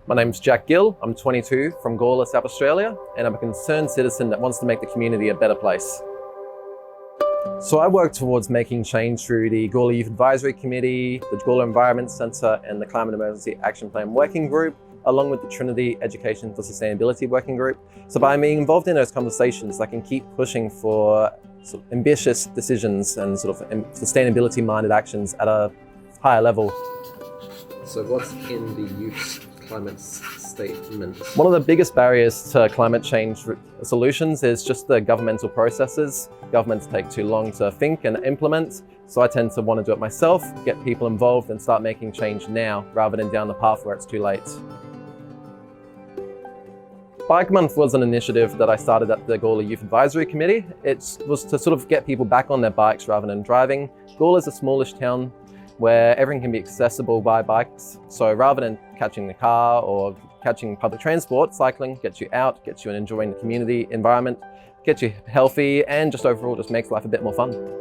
My name's Jack Gill, I'm 22 from Gawler, South Australia, and I'm a concerned citizen that wants to make the community a better place. So I work towards making change through the Gawler Youth Advisory Committee, the Gawler Environment Centre and the Climate Emergency Action Plan Working Group, along with the Trinity Education for Sustainability Working Group. So by being involved in those conversations, I can keep pushing for sort of ambitious decisions and sort of sustainability-minded actions at a higher level. So what's in the youth's climate statement? One of the biggest barriers to climate change solutions is just the governmental processes. Governments take too long to think and implement, so I tend to want to do it myself, get people involved and start making change now rather than down the path where it's too late. Bike Month was an initiative that I started at the Gawler Youth Advisory Committee. It was to sort of get people back on their bikes rather than driving. Gawler is a smallish town where everything can be accessible by bikes. So rather than catching the car or catching public transport, cycling gets you out, gets you enjoying the community environment, gets you healthy, and just overall just makes life a bit more fun.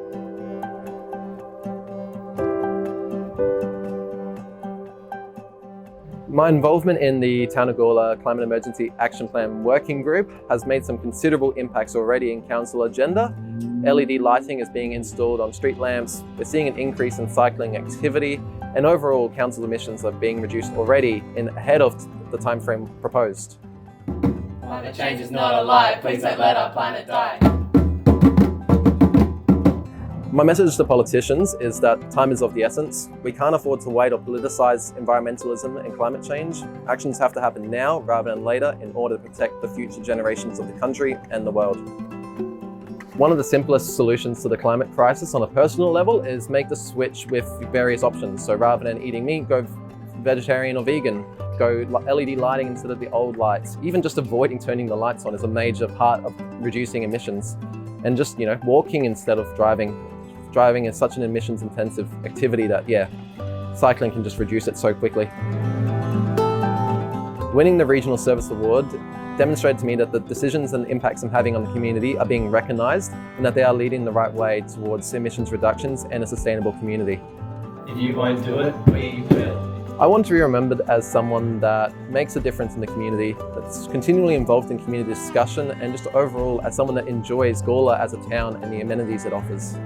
My involvement in the Town of Gawler Climate Emergency Action Plan Working Group has made some considerable impacts already in council agenda. LED lighting is being installed on street lamps, we're seeing an increase in cycling activity, and overall council emissions are being reduced already ahead of the timeframe proposed. Climate change is not a lie, please don't let our planet die. My message to politicians is that time is of the essence. We can't afford to wait or politicize environmentalism and climate change. Actions have to happen now rather than later in order to protect the future generations of the country and the world. One of the simplest solutions to the climate crisis on a personal level is make the switch with various options. So rather than eating meat, go vegetarian or vegan, go LED lighting instead of the old lights. Even just avoiding turning the lights on is a major part of reducing emissions. And just, walking instead of driving. Driving is such an emissions-intensive activity that, cycling can just reduce it so quickly. Winning the Regional Service Award demonstrated to me that the decisions and impacts I'm having on the community are being recognised and that they are leading the right way towards emissions reductions and a sustainable community. If you won't do it, we will. I want to be remembered as someone that makes a difference in the community, that's continually involved in community discussion, and just overall as someone that enjoys Gawler as a town and the amenities it offers.